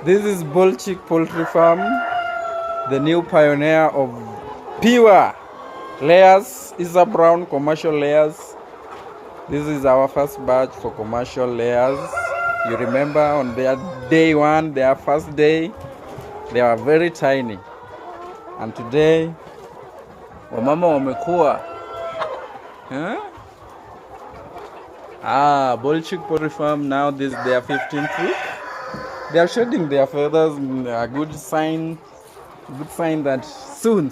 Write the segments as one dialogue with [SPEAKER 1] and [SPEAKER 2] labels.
[SPEAKER 1] This is BOLDCHICK Poultry Farm, the new pioneer of pure layers, Isa Brown commercial layers. This is our first batch for commercial layers. You remember on their day one, their first day, they were very tiny. And today, wamama wamekuwa. BOLDCHICK Poultry Farm, now this is their 15th week. They are shedding their feathers, a good sign that soon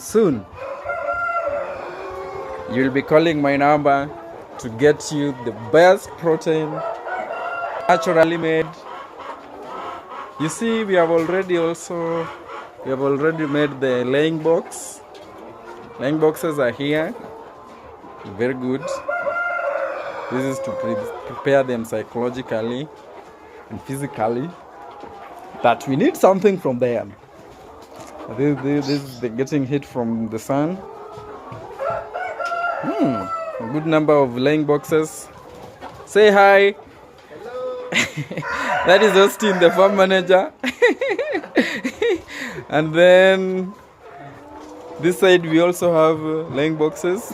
[SPEAKER 1] you'll be calling my number to get you the best protein, naturally made. You see, we have already made the laying box. Laying boxes are here, very good. This is to prepare them psychologically and physically that we need something from them. This is getting heat from the sun. A good number of laying boxes. Say hi. That is Austin, the farm manager. And then this side we also have laying boxes.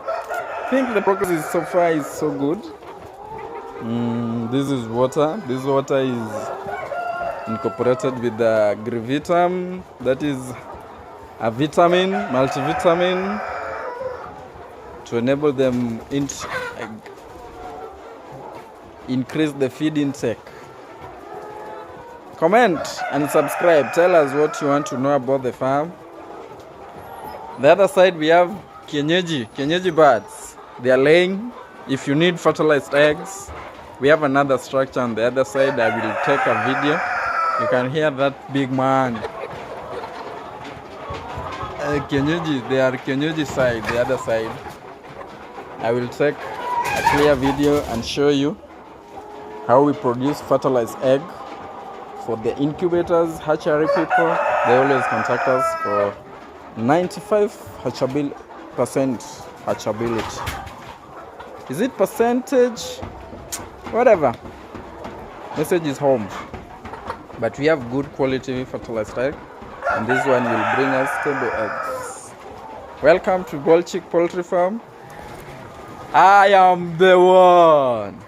[SPEAKER 1] I think the progress is so far is so good. This is water. This water is incorporated with the Grivitam, that is a vitamin, multivitamin, to enable them increase the feed intake. Comment and subscribe. Tell us what you want to know about the farm. The other side we have kienyeji birds. They are laying. If you need fertilized eggs, we have another structure on the other side. I will take a video. You can hear that big man. Kienyeji, they are kienyeji side, the other side. I will take a clear video and show you how we produce fertilized egg. For the incubators, hatchery people, they always contact us for 95% hatchability. Is it percentage? Whatever. Message is home. But we have good quality fertilized egg, and this one will bring us stable eggs. Welcome to BOLDCHICK Poultry Farm. I am the one.